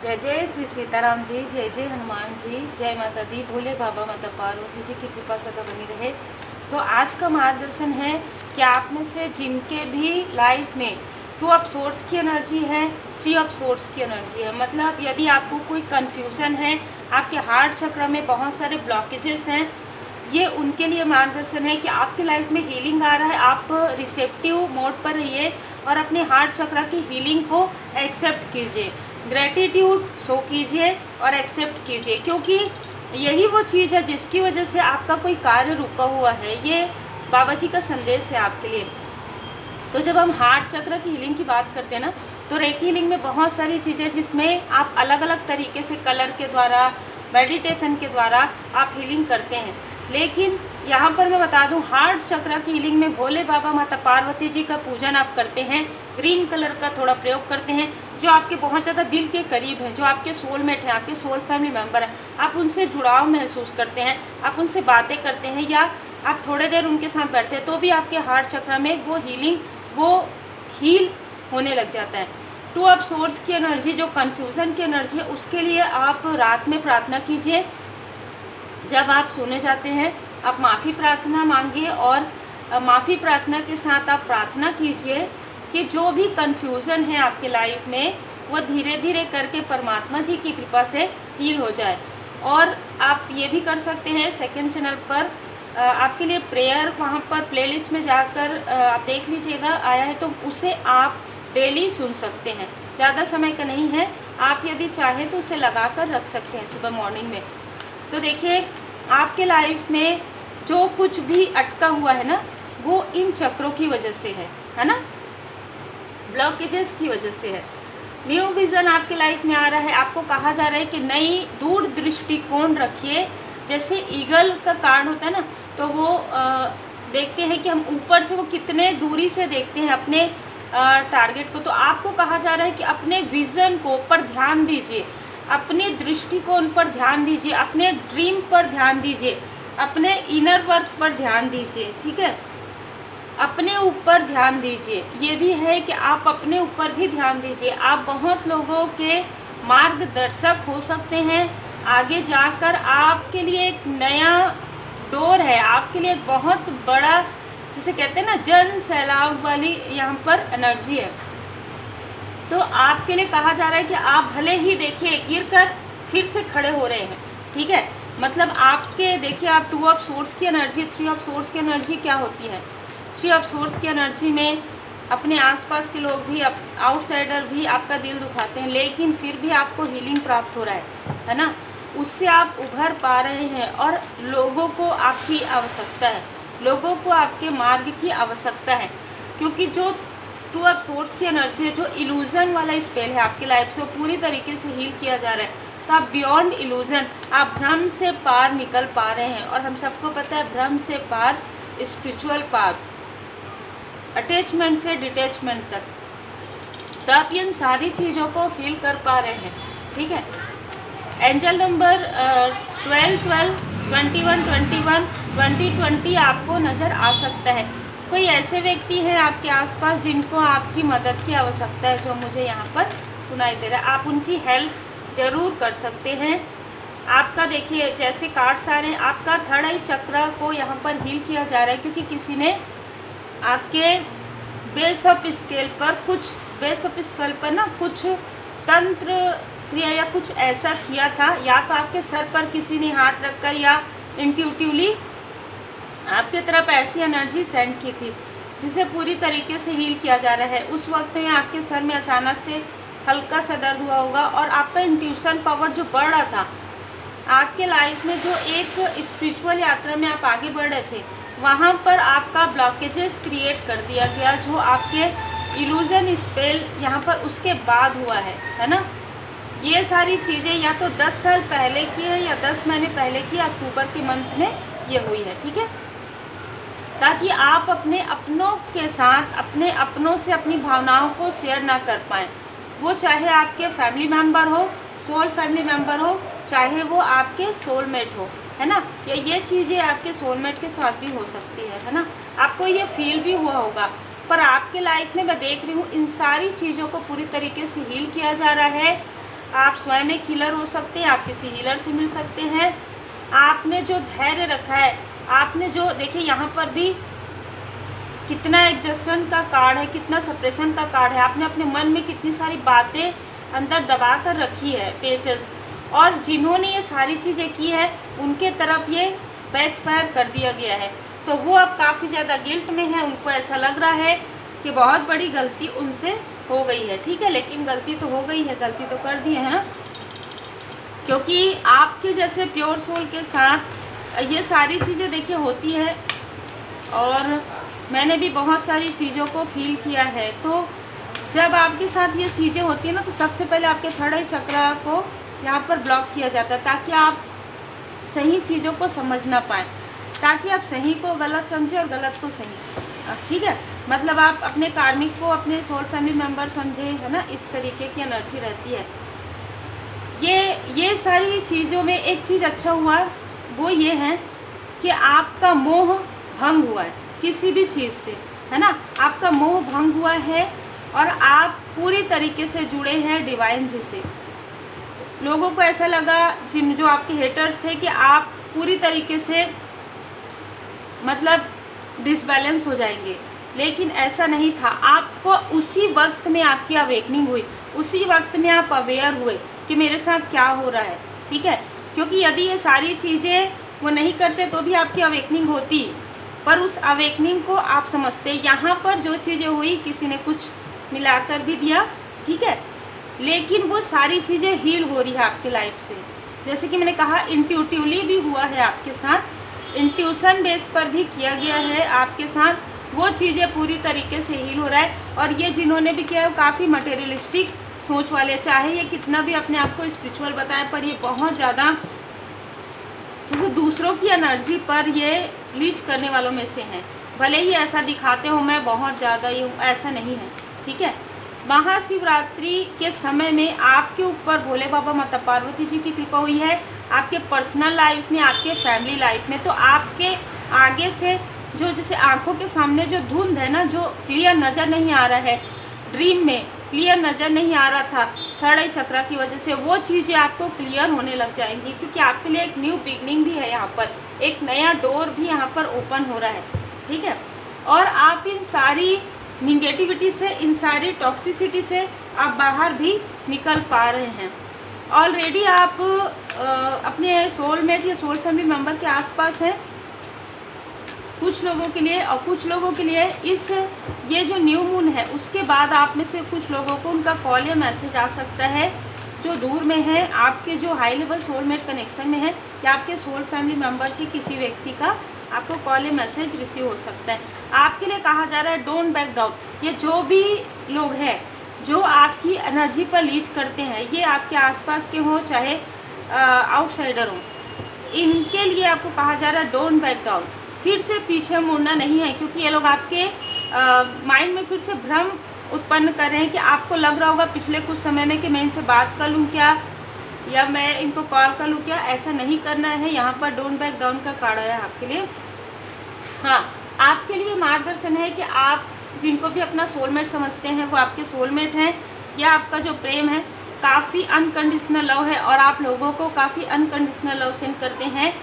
जय जय श्री सीताराम जी, जय जय हनुमान जी, जय माता दी, भोले बाबा माता पार्वती जी की कृपा सदा बनी रहे। तो आज का मार्गदर्शन है कि आप में से जिनके भी लाइफ में 2 ऑफ सोर्स की एनर्जी है, 3 ऑफ सोर्स की एनर्जी है, मतलब यदि आपको कोई कन्फ्यूज़न है, आपके हार्ट चक्र में बहुत सारे ब्लॉकेजेस हैं, ये उनके लिए मार्गदर्शन है कि आपकी लाइफ में हीलिंग आ रहा है। आप रिसेप्टिव मोड पर रहिए और अपने हार्ट चक्र की हीलिंग को एक्सेप्ट कीजिए, ग्रेटिट्यूड शो कीजिए और एक्सेप्ट कीजिए, क्योंकि यही वो चीज़ है जिसकी वजह से आपका कोई कार्य रुका हुआ है। ये बाबा जी का संदेश है आपके लिए। तो जब हम हार्ट चक्र की हीलिंग की बात करते हैं ना, तो रेकी हीलिंग में बहुत सारी चीज़ें जिसमें आप अलग अलग तरीके से कलर के द्वारा, मेडिटेशन के द्वारा आप हीलिंग करते हैं। लेकिन यहाँ पर मैं बता दूँ, हार्ट चक्र की हीलिंग में भोले बाबा माता पार्वती जी का पूजन आप करते हैं, ग्रीन कलर का थोड़ा प्रयोग करते हैं, जो आपके बहुत ज़्यादा दिल के करीब हैं, जो आपके सोलमेट हैं, आपके सोल फैमिली मेम्बर हैं, आप उनसे जुड़ाव महसूस करते हैं, आप उनसे बातें करते हैं या आप थोड़ी देर उनके साथ बैठते हैं, तो भी आपके हार्ट चक्र में वो हीलिंग, वो हील होने लग जाता है। 2 ऑफ सोर्स की एनर्जी, जो कन्फ्यूज़न की एनर्जी है, उसके लिए आप रात में प्रार्थना कीजिए। जब आप सोने जाते हैं आप माफ़ी प्रार्थना मांगिए और माफ़ी प्रार्थना के साथ आप प्रार्थना कीजिए कि जो भी कन्फ्यूज़न है आपके लाइफ में, वो धीरे धीरे करके परमात्मा जी की कृपा से हील हो जाए। और आप ये भी कर सकते हैं, सेकंड चैनल पर आपके लिए प्रेयर, वहाँ पर प्लेलिस्ट में जाकर आप देख लीजिएगा, आया है, तो उसे आप डेली सुन सकते हैं। ज़्यादा समय का नहीं है, आप यदि चाहें तो उसे लगा कर रख सकते हैं सुबह मॉर्निंग में। तो देखिए, आपके लाइफ में जो कुछ भी अटका हुआ है ना, वो इन चक्रों की वजह से है ना, ब्लॉकेजेस की वजह से है। न्यू विज़न आपके लाइफ में आ रहा है, आपको कहा जा रहा है कि नई दूर दृष्टिकोण रखिए। जैसे ईगल का कार्ड होता है ना, तो वो देखते हैं कि हम ऊपर से वो कितने दूरी से देखते हैं अपने टारगेट को। तो आपको कहा जा रहा है कि अपने विज़न को पर ध्यान दीजिए, अपने दृष्टिकोण पर ध्यान दीजिए, अपने ड्रीम पर ध्यान दीजिए, अपने इनर वर्क पर ध्यान दीजिए, ठीक है, अपने ऊपर ध्यान दीजिए। ये भी है कि आप अपने ऊपर भी ध्यान दीजिए। आप बहुत लोगों के मार्गदर्शक हो सकते हैं। आगे जाकर आपके लिए एक नया डोर है, आपके लिए एक बहुत बड़ा, जिसे कहते हैं ना, जन सैलाब वाली यहाँ पर एनर्जी है। तो आपके लिए कहा जा रहा है कि आप भले ही देखिए गिरकर फिर से खड़े हो रहे हैं, ठीक है, मतलब आपके देखिए, आप 2 ऑफ सोर्स की एनर्जी, 3 ऑफ सोर्स की एनर्जी क्या होती है। 3 ऑफ सोर्स की एनर्जी में अपने आसपास के लोग भी, आउटसाइडर भी आपका दिल दुखाते हैं, लेकिन फिर भी आपको हीलिंग प्राप्त हो रहा है ना, उससे आप उभर पा रहे हैं। और लोगों को आपकी आवश्यकता है, लोगों को आपके मार्ग की आवश्यकता है, क्योंकि जो 2 ऑफ सोर्स की एनर्जी है, जो इल्यूज़न वाला स्पेल है आपकी लाइफ से, वो पूरी तरीके से हील किया जा रहा है। तो आप बियॉन्ड इल्यूज़न, आप भ्रम से पार निकल पा रहे हैं। और हम सबको पता है, भ्रम से पार स्पिरिचुअल पार, अटैचमेंट से डिटैचमेंट तक। तो आप इन सारी चीज़ों को फील कर पा रहे हैं, ठीक है। एंजल नंबर 12 12 21 21 20 आपको नज़र आ सकता है। कोई ऐसे व्यक्ति हैं आपके आसपास जिनको आपकी मदद की आवश्यकता है, जो मुझे यहाँ पर सुनाई दे रहा है। आप उनकी हेल्प ज़रूर कर सकते हैं। आपका देखिए, जैसे कार्ड्स आ रहे हैं, आपका थर्ड आई चक्र को यहाँ पर हील किया जा रहा है, क्योंकि किसी ने आपके बेस ऑफ स्केल पर कुछ तंत्र क्रिया या कुछ ऐसा किया था, या तो आपके सर पर किसी ने हाथ रखकर या इंट्यूटिवली आपकी तरफ ऐसी एनर्जी सेंड की थी, जिसे पूरी तरीके से हील किया जा रहा है। उस वक्त में आपके सर में अचानक से हल्का सा दर्द हुआ होगा, और आपका इंट्यूशन पावर जो बढ़ रहा था आपके लाइफ में, जो एक स्पिरिचुअल यात्रा में आप आगे बढ़ रहे थे, वहाँ पर आपका ब्लॉकेजेस क्रिएट कर दिया गया, जो आपके इल्यूजन स्पेल यहाँ पर उसके बाद हुआ है ना। ये सारी चीज़ें या तो 10 साल पहले की है या 10 महीने पहले की, अक्टूबर के मंथ में ये हुई है, ठीक है, ताकि आप अपने अपनों के साथ, अपने अपनों से अपनी भावनाओं को शेयर ना कर पाएँ। वो चाहे आपके फैमिली मेम्बर हो, सोल फैमिली मेम्बर हो, चाहे वो आपके सोलमेट हो, है ना, या ये चीज़ें आपके सोलमेट के साथ भी हो सकती है ना। आपको ये फील भी हुआ होगा, पर आपके लाइफ में मैं देख रही हूँ इन सारी चीज़ों को पूरी तरीके से हील किया जा रहा है। आप स्वयं एक हीलर हो सकते हैं, आप किसी हीलर से मिल सकते हैं। आपने जो धैर्य रखा है, आपने जो देखिए यहाँ पर भी कितना एडजस्टमेंट का कार्ड है, कितना सप्रेशन का कार्ड है, आपने अपने मन में कितनी सारी बातें अंदर दबा कर रखी है, पेशेंस। और जिन्होंने ये सारी चीज़ें की है उनके तरफ ये बैकफायर कर दिया गया है, तो वो अब काफ़ी ज़्यादा गिल्ट में है। उनको ऐसा लग रहा है कि बहुत बड़ी गलती उनसे हो गई है, ठीक है, लेकिन गलती तो हो गई है, गलती तो कर दी है ना, क्योंकि आपके जैसे प्योर सोल के साथ ये सारी चीज़ें देखिए होती है। और मैंने भी बहुत सारी चीज़ों को फील किया है। तो जब आपके साथ ये चीज़ें होती हैं ना, तो सबसे पहले आपके थर्ड आई चक्र को यहाँ पर ब्लॉक किया जाता है, ताकि आप सही चीज़ों को समझ ना पाएँ, ताकि आप सही को गलत समझें और गलत को सही, ठीक है। मतलब आप अपने कार्मिक को अपने सोल फैमिली मेम्बर समझे, है ना, इस तरीके की एनर्जी रहती है। ये सारी चीज़ों में एक चीज़ अच्छा हुआ, वो ये है कि आपका मोह भंग हुआ है किसी भी चीज़ से, है ना, आपका मोह भंग हुआ है और आप पूरी तरीके से जुड़े हैं डिवाइन जी से। लोगों को ऐसा लगा, जो आपके हेटर्स थे, कि आप पूरी तरीके से मतलब डिसबैलेंस हो जाएंगे, लेकिन ऐसा नहीं था। आपको उसी वक्त में आपकी अवेकनिंग हुई, उसी वक्त में आप अवेयर हुए कि मेरे साथ क्या हो रहा है, ठीक है। क्योंकि यदि ये सारी चीज़ें वो नहीं करते तो भी आपकी अवेकनिंग होती, पर उस अवेकनिंग को आप समझते। यहाँ पर जो चीज़ें हुई, किसी ने कुछ मिलाकर भी दिया, ठीक है, लेकिन वो सारी चीज़ें हील हो रही है आपकी लाइफ से। जैसे कि मैंने कहा, इंट्यूटिवली भी हुआ है आपके साथ, इंट्यूशन बेस पर भी किया गया है आपके साथ, वो चीज़ें पूरी तरीके से हील हो रहा है। और ये जिन्होंने भी किया है वो काफ़ी मटेरियलिस्टिक सोच वाले, चाहे ये कितना भी अपने आप को स्पिरिचुअल बताए, पर ये बहुत ज़्यादा जैसे दूसरों की एनर्जी पर ये लीच करने वालों में से हैं। भले ही ऐसा दिखाते हो मैं बहुत ज़्यादा ही हूँ, ऐसा नहीं है, ठीक है। महाशिवरात्रि के समय में आपके ऊपर भोले बाबा माता पार्वती जी की कृपा हुई है, आपके पर्सनल लाइफ में, आपके फैमिली लाइफ में। तो आपके आगे से जो जैसे आंखों के सामने जो धुंध है ना, जो क्लियर नज़र नहीं आ रहा है, ड्रीम में क्लियर नज़र नहीं आ रहा था थर्ड आई चक्र की वजह से, वो चीज़ें आपको क्लियर होने लग जाएंगी, क्योंकि आपके लिए एक न्यू बिगनिंग भी है यहाँ पर, एक नया डोर भी यहाँ पर ओपन हो रहा है, ठीक है। और आप इन सारी निगेटिविटी से, इन सारी टॉक्सिसिटी से आप बाहर भी निकल पा रहे हैं। ऑलरेडी आप अपने सोलमेट या सोल फैमिली मेम्बर के आसपास हैं, कुछ लोगों के लिए, और कुछ लोगों के लिए ये जो न्यू मून है उसके बाद आप में से कुछ लोगों को उनका कॉल या मैसेज आ सकता है जो दूर में है, आपके जो हाई लेवल सोलमेट कनेक्शन में है, या आपके सोल फैमिली मेम्बर के किसी व्यक्ति का आपको कॉल या मैसेज रिसीव हो सकता है। आपके लिए कहा जा रहा है डोंट बैक डाउन। ये जो भी लोग हैं जो आपकी एनर्जी पर लीच करते हैं, ये आपके आसपास के हों चाहे आउटसाइडर हों, इनके लिए आपको कहा जा रहा है डोंट बैक डाउन। फिर से पीछे मुड़ना नहीं है, क्योंकि ये लोग आपके माइंड में फिर से भ्रम उत्पन्न कर रहे हैं कि आपको लग रहा होगा पिछले कुछ समय में कि मैं इनसे बात कर लूँ क्या, या मैं इनको कॉल कर लूँ क्या। ऐसा नहीं करना है। यहाँ पर डोंट बैक डाउन का कार्ड है आपके लिए। हाँ, आपके लिए मार्गदर्शन है कि आप जिनको भी अपना सोलमेट समझते हैं वो आपके सोलमेट हैं, या आपका जो प्रेम है काफ़ी अनकंडीशनल लव है और आप लोगों को काफ़ी अनकंडीशनल लव सेंड करते हैं।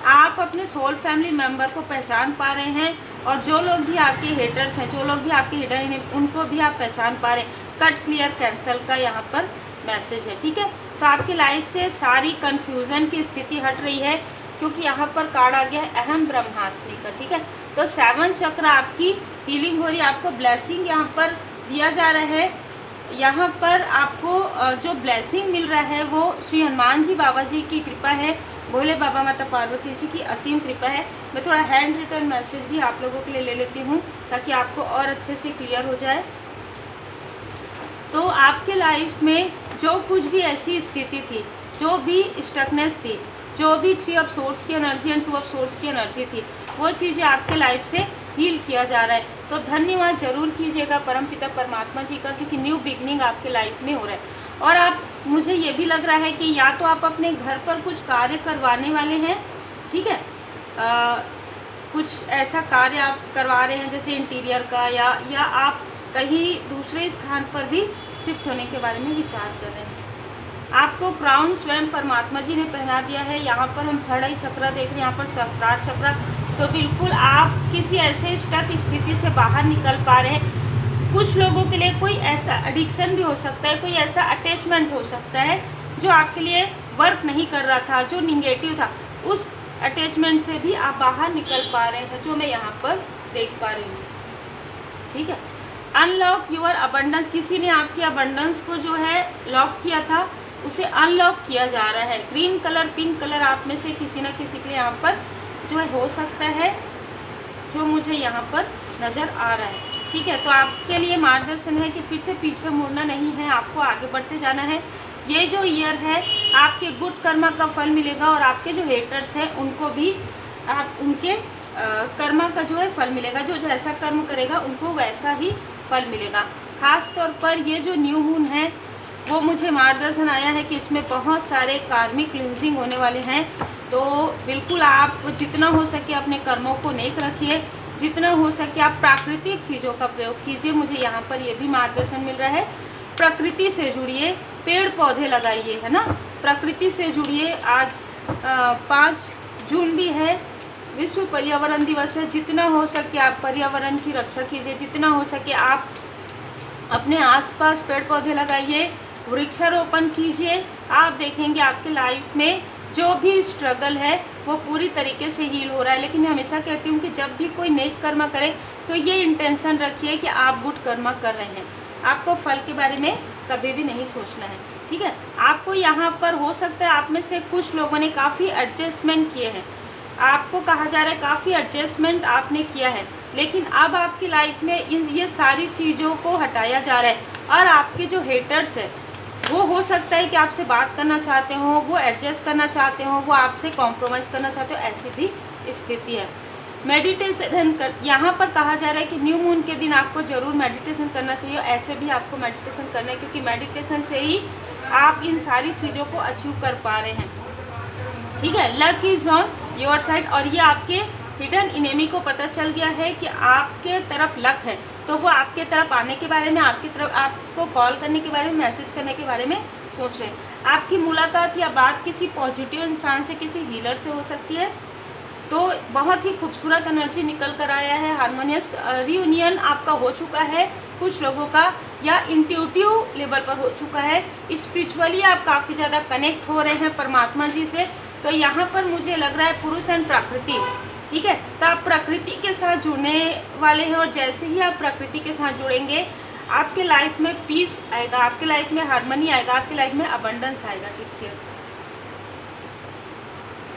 आप अपने सोल फैमिली मेम्बर को पहचान पा रहे हैं, और जो लोग भी आपके हेटर्स हैं, जो लोग भी आपके हिडन हैं, उनको भी आप पहचान पा रहे हैं। कट क्लियर कैंसल का यहाँ पर मैसेज है, ठीक है। तो आपकी लाइफ से सारी कन्फ्यूज़न की स्थिति हट रही है, क्योंकि यहाँ पर कार्ड आ गया है अहम ब्रह्मास्मि का, ठीक है। तो 7 चक्र आपकी हीलिंग हो रही है, आपको ब्लेसिंग यहाँ पर दिया जा रहा है। यहाँ पर आपको जो ब्लेसिंग मिल रहा है वो श्री हनुमान जी बाबा जी की कृपा है, भोले बाबा माता पार्वती जी की असीम कृपा है। मैं थोड़ा हैंड रिटन मैसेज भी आप लोगों के लिए ले लेती हूँ ताकि आपको और अच्छे से क्लियर हो जाए। तो आपके लाइफ में जो कुछ भी ऐसी स्थिति थी, जो भी स्टकनेस थी, जो भी 3 ऑफ सोर्स की एनर्जी एंड 2 ऑफ सोर्स की एनर्जी थी, वो चीज़ें आपके लाइफ से हील किया जा रहा है। तो धन्यवाद जरूर कीजिएगा परमपिता परमात्मा जी का, क्योंकि न्यू बिगनिंग आपके लाइफ में हो रहा है। और आप, मुझे ये भी लग रहा है कि या तो आप अपने घर पर कुछ कार्य करवाने वाले हैं, ठीक है, कुछ ऐसा कार्य आप करवा रहे हैं जैसे इंटीरियर का, या आप कहीं दूसरे स्थान पर भी शिफ्ट होने के बारे में विचार कर रहे हैं। आपको क्राउन स्वयं परमात्मा जी ने पहना दिया है। यहाँ पर हम थर्ड आई चक्र देख रहे हैं, यहाँ पर सहस्त्रार चक्र। तो बिल्कुल आप किसी ऐसे स्टक स्थिति से बाहर निकल पा रहे हैं। कुछ लोगों के लिए कोई ऐसा एडिक्शन भी हो सकता है, कोई ऐसा अटैचमेंट हो सकता है जो आपके लिए वर्क नहीं कर रहा था, जो निगेटिव था, उस अटैचमेंट से भी आप बाहर निकल पा रहे हैं, जो मैं यहाँ पर देख पा रही हूँ। ठीक है, अनलॉक योर अबंडेंस, किसी ने आपकी अबंडेंस को जो है लॉक किया था, उसे अनलॉक किया जा रहा है। ग्रीन कलर, पिंक कलर आप में से किसी न किसी के लिए यहाँ पर जो है हो सकता है, जो मुझे यहाँ पर नज़र आ रहा है। ठीक है, तो आपके लिए मार्गदर्शन है कि फिर से पीछे मुड़ना नहीं है, आपको आगे बढ़ते जाना है। ये जो ईयर है आपके गुड कर्मा का फल मिलेगा और आपके जो हेटर्स हैं उनको भी आप उनके कर्मा का जो है फल मिलेगा। जो जैसा कर्म करेगा उनको वैसा ही फल मिलेगा। खास तौर पर ये जो न्यू मून है वो मुझे मार्गदर्शन आया है कि इसमें बहुत सारे कार्मिक क्लींजिंग होने वाले हैं। तो बिल्कुल आप जितना हो सके अपने कर्मों को नेक रखिए, जितना हो सके आप प्राकृतिक चीज़ों का प्रयोग कीजिए। मुझे यहाँ पर ये भी मार्गदर्शन मिल रहा है, प्रकृति से जुड़िए, पेड़ पौधे लगाइए, है ना, प्रकृति से जुड़िए। आज 5 जून भी है, विश्व पर्यावरण दिवस है। जितना हो सके आप पर्यावरण की रक्षा कीजिए, जितना हो सके आप अपने आसपास पेड़ पौधे लगाइए, वृक्षारोपण कीजिए। आप देखेंगे आपके लाइफ में जो भी स्ट्रगल है वो पूरी तरीके से हील हो रहा है। लेकिन मैं हमेशा कहती हूँ कि जब भी कोई नेक कर्म करे तो ये इंटेंशन रखिए कि आप गुड कर्म कर रहे हैं, आपको फल के बारे में कभी भी नहीं सोचना है। ठीक है, आपको यहाँ पर हो सकता है आप में से कुछ लोगों ने काफ़ी एडजस्टमेंट किए हैं, आपको कहा जा रहा है काफ़ी एडजस्टमेंट आपने किया है, लेकिन अब आपकी लाइफ में ये सारी चीज़ों को हटाया जा रहा है। और आपके जो हेटर्स है वो हो सकता है कि आपसे बात करना चाहते हो, वो एडजस्ट करना चाहते हो, वो आपसे कॉम्प्रोमाइज़ करना चाहते हो, ऐसी भी स्थिति है। मेडिटेशन कर, यहाँ पर कहा जा रहा है कि न्यू मून के दिन आपको ज़रूर मेडिटेशन करना चाहिए। ऐसे भी आपको मेडिटेशन करना है क्योंकि मेडिटेशन से ही आप इन सारी चीज़ों को अचीव कर पा रहे हैं। ठीक है, luck is on your side. और ये आपके हिडन इनेमी को पता चल गया है कि आपके तरफ लक है, तो वो आपके तरफ आने के बारे में, आपकी तरफ आपको कॉल करने के बारे में, मैसेज करने के बारे में सोच रहे हैं। आपकी मुलाकात या बात किसी पॉजिटिव इंसान से, किसी हीलर से हो सकती है। तो बहुत ही खूबसूरत एनर्जी निकल कर आया है। हार्मोनियस रियूनियन आपका हो चुका है कुछ लोगों का, या इंट्यूटिव लेवल पर हो चुका है। स्पिरिचुअली आप काफ़ी ज़्यादा कनेक्ट हो रहे हैं परमात्मा जी से। तो यहाँ पर मुझे लग रहा है पुरुष एंड प्रकृति, ठीक है, तो आप प्रकृति के साथ जुड़ने वाले हैं। और जैसे ही आप प्रकृति के साथ जुड़ेंगे आपके लाइफ में पीस आएगा, आपके लाइफ में हार्मनी आएगा, आपके लाइफ में अबंडेंस आएगा। ठीक है।